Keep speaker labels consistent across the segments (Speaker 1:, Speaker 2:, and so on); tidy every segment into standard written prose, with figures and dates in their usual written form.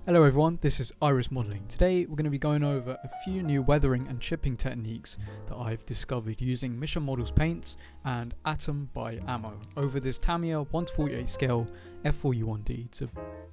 Speaker 1: Hello everyone, this is Iris Modelling. Today we're going to be going over a few new weathering and chipping techniques that I've discovered using Mission Models paints and Atom by IMHO over this Tamiya 1:48 scale F4U-1D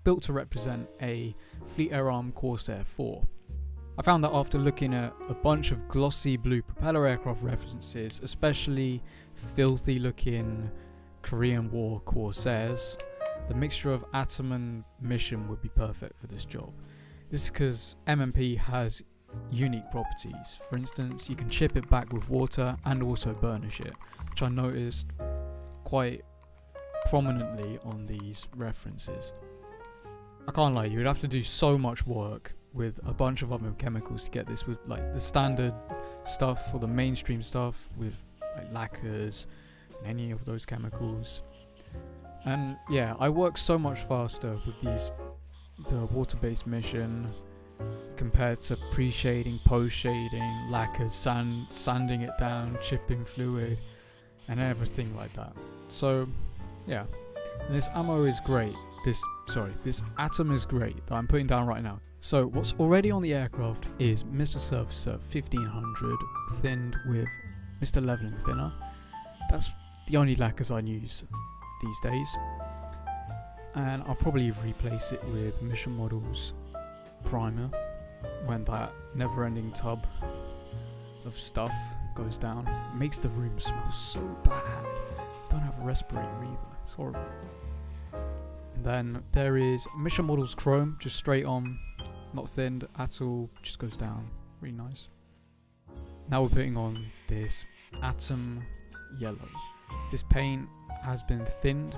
Speaker 1: built to represent a Fleet Air Arm Corsair 4. I found that after looking at a bunch of glossy blue propeller aircraft references, especially filthy looking Korean War Corsairs, the mixture of Atom and Mission would be perfect for this job. This is because MMP has unique properties. For instance, you can chip it back with water and also burnish it, which I noticed quite prominently on these references. I can't lie, you would have to do so much work with a bunch of other chemicals to get this with like the standard stuff or the mainstream stuff with like lacquers and any of those chemicals. And yeah, I work so much faster with the water-based Mission compared to pre-shading, post-shading, lacquers, sanding it down, chipping fluid, and everything like that. So yeah, and this ammo is great. This Atom is great that I'm putting down right now. So what's already on the aircraft is Mr Surfacer 1500 thinned with Mr Leveling Thinner. That's the only lacquers I use these days, and I'll probably replace it with Mission Models primer when that never-ending tub of stuff goes down. It makes the room smell so bad. Don't have a respirator either, it's horrible. And then there is Mission Models Chrome, just straight on, not thinned at all, just goes down, really nice. Now we're putting on this Atom Yellow. This paint has been thinned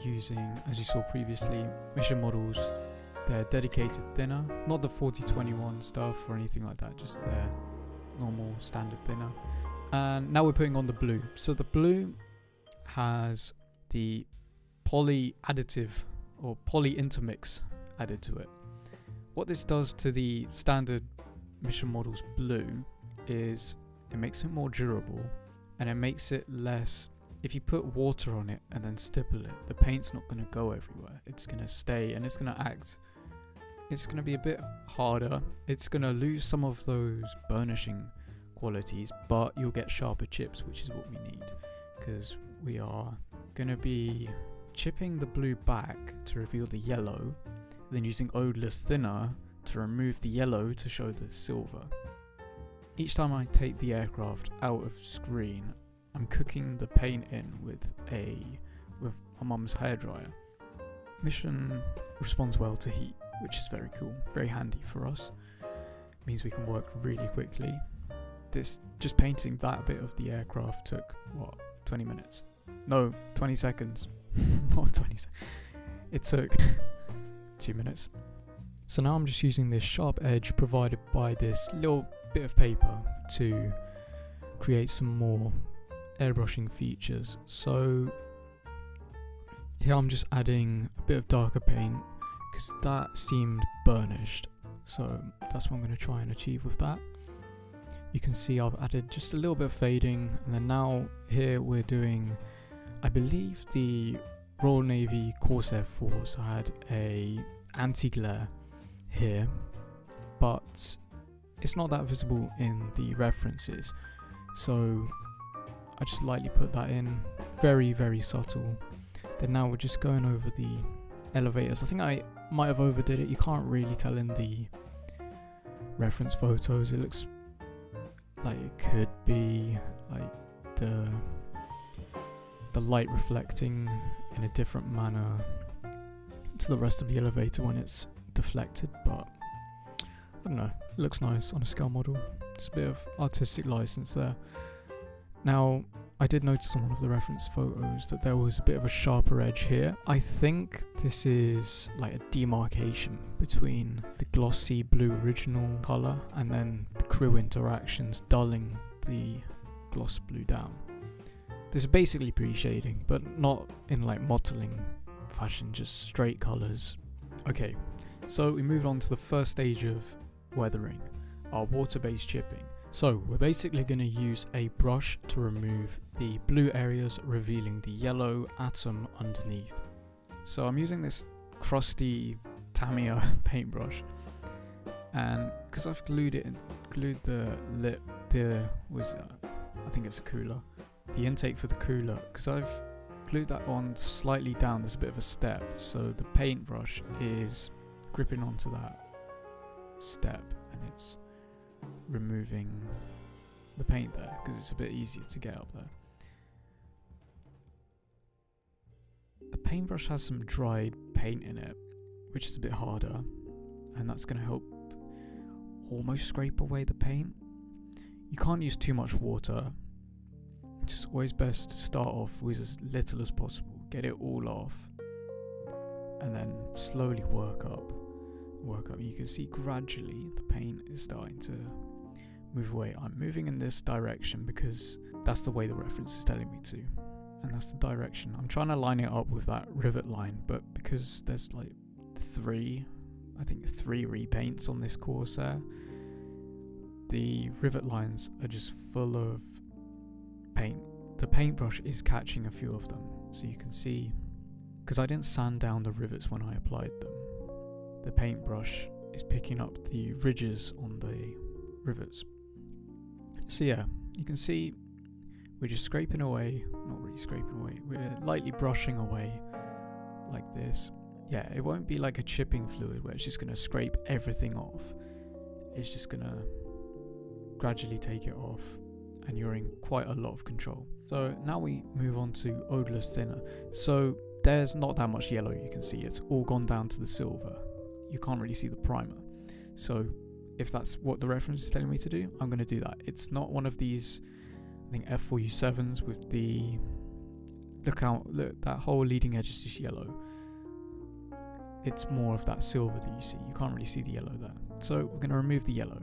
Speaker 1: using, as you saw previously, Mission Models, their dedicated thinner, not the 4021 stuff or anything like that, just their normal standard thinner. And now we're putting on the blue. So the blue has the poly additive or poly intermix added to it. What this does to the standard Mission Models blue is it makes it more durable, and it makes it less. If you put water on it and then stipple it, the paint's not going to go everywhere. It's going to stay and it's going to act. It's going to be a bit harder. It's going to lose some of those burnishing qualities, but you'll get sharper chips, which is what we need, because we are going to be chipping the blue back to reveal the yellow, then using Odorless thinner to remove the yellow to show the silver. Each time I take the aircraft out of screen, I'm cooking the paint in with my mum's hairdryer. Mission responds well to heat, which is very cool, very handy for us. It means we can work really quickly. Just painting that bit of the aircraft took, what, 20 minutes? No, 20 seconds. Not 20 seconds. It took 2 minutes. So now I'm just using this sharp edge provided by this little bit of paper to create some more airbrushing features. So here I'm just adding a bit of darker paint because that seemed burnished, so that's what I'm going to try and achieve with that. You can see I've added just a little bit of fading, and then now here we're doing, I believe, the Royal Navy Corsair 4s. I had a anti-glare here, but it's not that visible in the references, so I just lightly put that in, very, very subtle. Then now we're just going over the elevators. I think I might have overdid it. You can't really tell in the reference photos. It looks like it could be like the light reflecting in a different manner to the rest of the elevator when it's deflected, but I don't know. It looks nice on a scale model. It's a bit of artistic license there. Now, I did notice on one of the reference photos that there was a bit of a sharper edge here. I think this is like a demarcation between the glossy blue original colour and then the crew interactions dulling the gloss blue down. This is basically pre-shading, but not in like modelling fashion, just straight colours. Okay, so we move on to the first stage of weathering, our water-based chipping. So we're basically going to use a brush to remove the blue areas, revealing the yellow Atom underneath. So I'm using this crusty Tamiya paintbrush, and because I've glued the lip, I think it's a cooler, the intake for the cooler, because I've glued that on slightly down, there's a bit of a step, so the paintbrush is gripping onto that step and it's removing the paint there because it's a bit easier to get up there. The paintbrush has some dried paint in it, which is a bit harder, and that's going to help almost scrape away the paint. You can't use too much water. It's just always best to start off with as little as possible, get it all off, and then slowly work up. You can see gradually the paint is starting to move away. I'm moving in this direction because that's the way the reference is telling me to, and that's the direction. I'm trying to line it up with that rivet line, but because there's like three repaints on this Corsair, the rivet lines are just full of paint. The paintbrush is catching a few of them, so you can see, because I didn't sand down the rivets when I applied them, the paintbrush is picking up the ridges on the rivets. So yeah, you can see we're just scraping away, not really scraping away, we're lightly brushing away like this. Yeah, it won't be like a chipping fluid where it's just going to scrape everything off. It's just going to gradually take it off, and you're in quite a lot of control. So now we move on to Odorless thinner. So there's not that much yellow you can see, it's all gone down to the silver. You can't really see the primer. So if that's what the reference is telling me to do, I'm going to do that. It's not one of these, I think, F4U-7s with the, look, that whole leading edge is just yellow. It's more of that silver that you see. You can't really see the yellow there. So we're going to remove the yellow,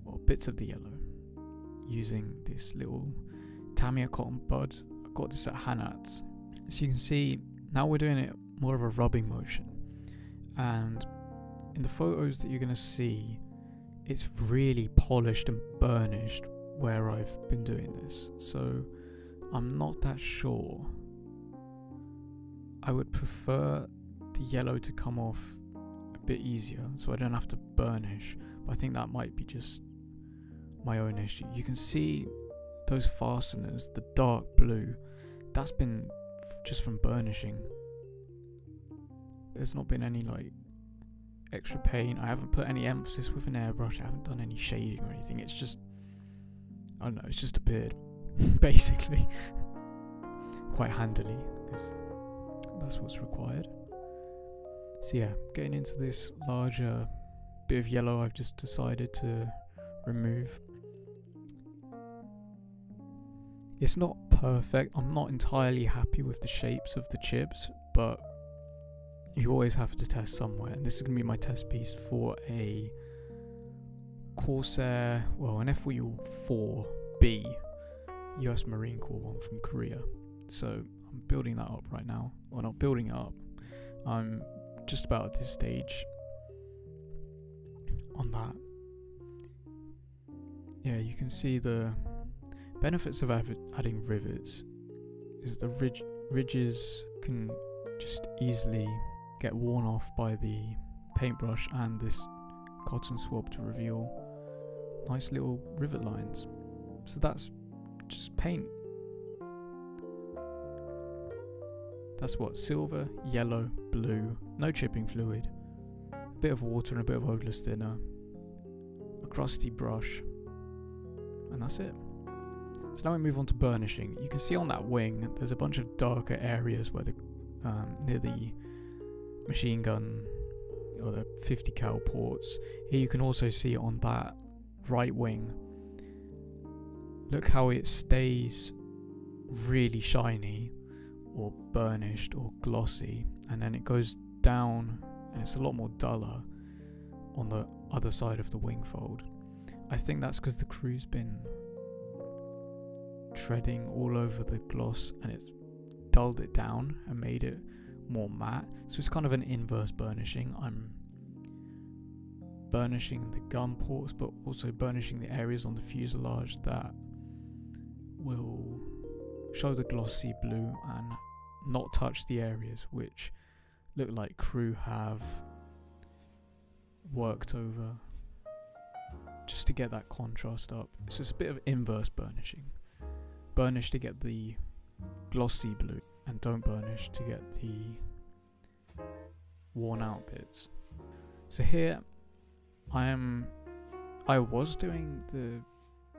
Speaker 1: or bits of the yellow, using this little Tamiya cotton bud. I got this at Hanat's. So you can see, now we're doing it more of a rubbing motion. And in the photos that you're going to see, it's really polished and burnished where I've been doing this. So I'm not that sure. I would prefer the yellow to come off a bit easier so I don't have to burnish, but I think that might be just my own issue. You can see those fasteners, the dark blue, that's been just from burnishing. There's not been any like extra paint. I haven't put any emphasis with an airbrush. I haven't done any shading or anything. It's just, I don't know, it's just appeared basically quite handily because that's what's required. So yeah, getting into this larger bit of yellow I've just decided to remove. It's not perfect. I'm not entirely happy with the shapes of the chips, but you always have to test somewhere, and this is going to be my test piece for a Corsair, well, an F4U-4B US Marine Corps one from Korea. So I'm building that up right now. Well, not building it up, I'm just about at this stage on that. Yeah, you can see the benefits of adding rivets is the ridges can just easily get worn off by the paintbrush and this cotton swab to reveal nice little rivet lines. So that's just paint. That's what, silver, yellow, blue, no chipping fluid, a bit of water and a bit of odorless thinner, a crusty brush, and that's it. So now we move on to burnishing. You can see on that wing there's a bunch of darker areas where the near the machine gun or the 50 cal ports. Here you can also see on that right wing, look how it stays really shiny or burnished or glossy, and then it goes down and it's a lot more duller on the other side of the wing fold. I think that's because the crew's been treading all over the gloss and it's dulled it down and made it more matte. So it's kind of an inverse burnishing. I'm burnishing the gun ports but also burnishing the areas on the fuselage that will show the glossy blue and not touch the areas which look like crew have worked over just to get that contrast up. So it's a bit of inverse burnishing. Burnish to get the glossy blue, and don't burnish to get the worn out bits. So here I was doing the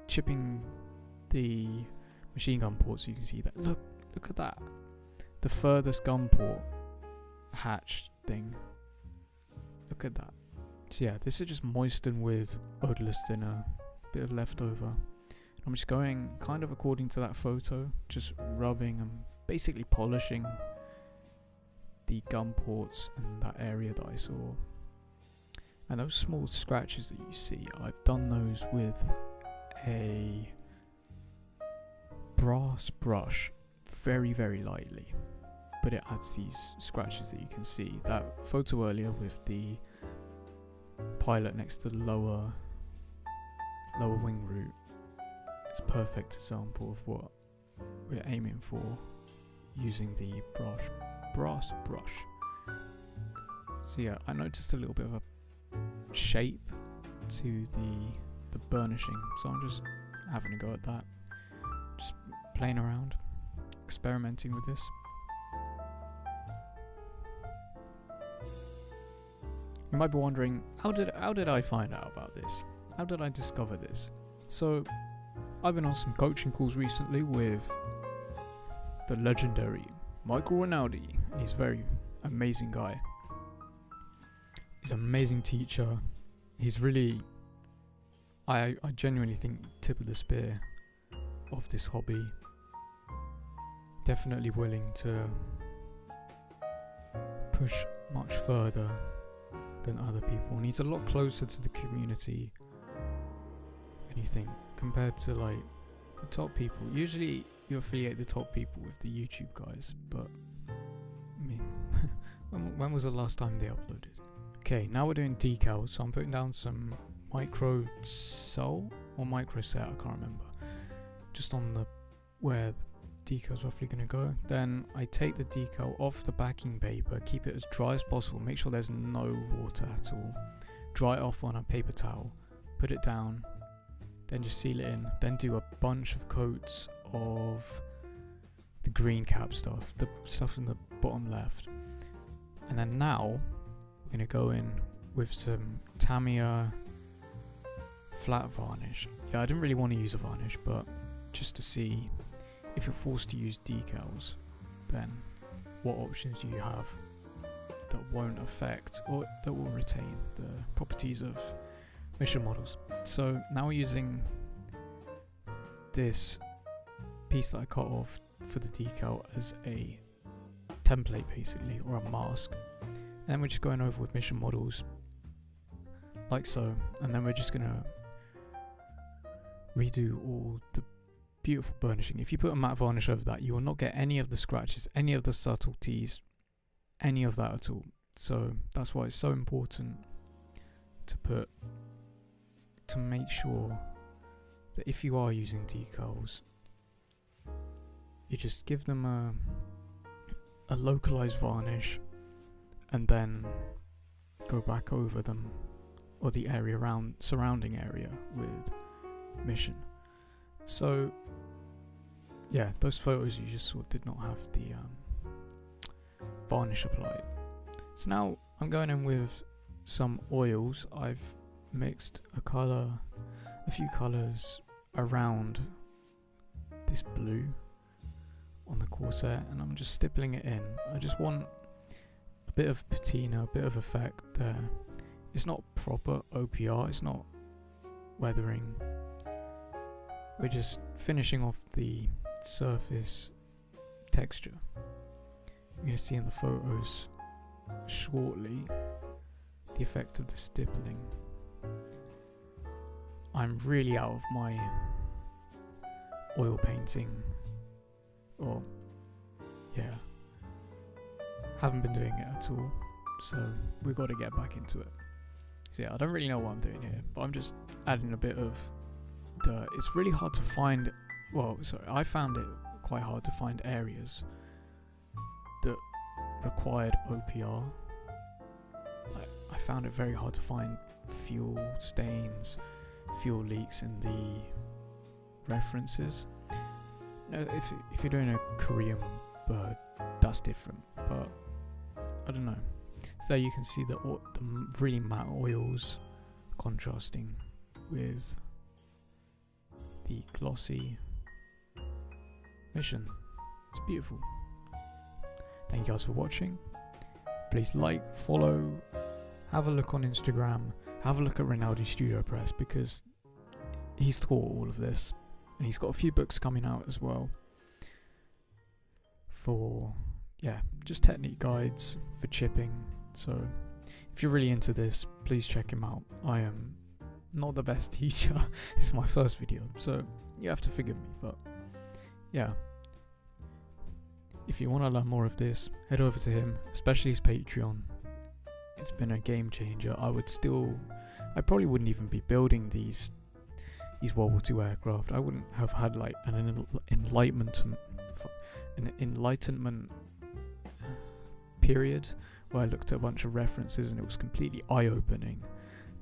Speaker 1: chipping the machine gun port, so you can see that. Look at that. The furthest gun port hatch thing. Look at that. So yeah, this is just moistened with odorless thinner, bit of leftover. I'm just going kind of according to that photo, just rubbing and basically polishing the gun ports and that area that I saw. And those small scratches that you see, I've done those with a brass brush, very, very lightly. But it adds these scratches that you can see. That photo earlier with the pilot next to the lower wing root, it's a perfect example of what we're aiming for using the brass brush. So yeah, I noticed a little bit of a shape to the burnishing, so I'm just having a go at that, just playing around, experimenting with this. You might be wondering, how did I find out about this? How did I discover this? So I've been on some coaching calls recently with the legendary Mr Rinaldi. He's a very amazing guy. He's an amazing teacher. He's really, I genuinely think, tip of the spear of this hobby. Definitely willing to push much further than other people, and he's a lot closer to the community than you think, compared to like the top people. Usually you affiliate the top people with the YouTube guys, but I mean, when was the last time they uploaded? Okay, now we're doing decals, so I'm putting down some micro sole or micro set, I can't remember, just on the where the decal's roughly going to go. Then I take the decal off the backing paper, keep it as dry as possible, make sure there's no water at all, dry it off on a paper towel, put it down, then just seal it in, then do a bunch of coats of the green cap stuff, the stuff in the bottom left. And then now we're going to go in with some Tamiya flat varnish. Yeah, I didn't really want to use a varnish, but just to see if you're forced to use decals, then what options do you have that won't affect or that will retain the properties of mission models. So now we're using this piece that I cut off for the decal as a template basically, or a mask, and then we're just going over with mission models like so, and then we're just gonna redo all the beautiful burnishing. If you put a matte varnish over that, you will not get any of the scratches, any of the subtleties, any of that at all. So that's why it's so important to make sure that if you are using decals, you just give them a localized varnish and then go back over them, or the area around, surrounding area, with mission. So yeah, those photos you just saw did not have the varnish applied. So now I'm going in with some oils. I've mixed a few colours around this blue on the Corsair, and I'm just stippling it in. I just want a bit of patina, a bit of effect there. It's not proper OPR, it's not weathering. We're just finishing off the surface texture. You're going to see in the photos shortly the effect of the stippling. I'm really out of my oil painting, or yeah, haven't been doing it at all, so we've got to get back into it. So yeah, I don't really know what I'm doing here, but I'm just adding a bit of dirt. It's really hard to find, well, sorry, I found it quite hard to find areas that required OPR. I found it very hard to find fuel stains, fuel leaks in the references. No, if you're doing a Korean bird, that's different, but I don't know. So there you can see the really matte oils contrasting with the glossy Mission. It's beautiful. Thank you guys for watching. Please like, follow, have a look on Instagram, have a look at Rinaldi Studio Press, because he's taught all of this, and he's got a few books coming out as well for, yeah, just technique guides for chipping. So if you're really into this, please check him out. I am not the best teacher. It's my first video, so you have to forgive me, but yeah. If you want to learn more of this, head over to him, especially his Patreon. It's been a game changer. I probably wouldn't even be building these World War II aircraft. I wouldn't have had like an enlightenment period where I looked at a bunch of references and it was completely eye-opening.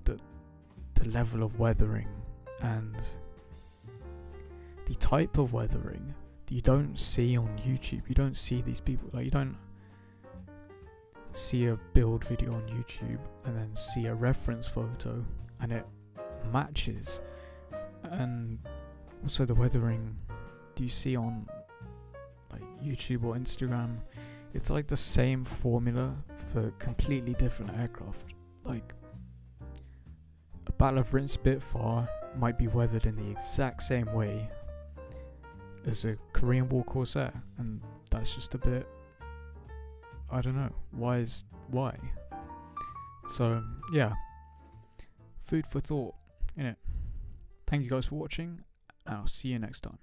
Speaker 1: The level of weathering and the type of weathering you don't see on YouTube. You don't see these people, like, you don't see a build video on YouTube and then see a reference photo and it matches. And also the weathering you see on like YouTube or Instagram, it's like the same formula for completely different aircraft. Like a Battle of Britain Spitfire might be weathered in the exact same way as a Korean War Corsair, and that's just a bit, I don't know, why? So yeah, food for thought, innit? Thank you guys for watching, and I'll see you next time.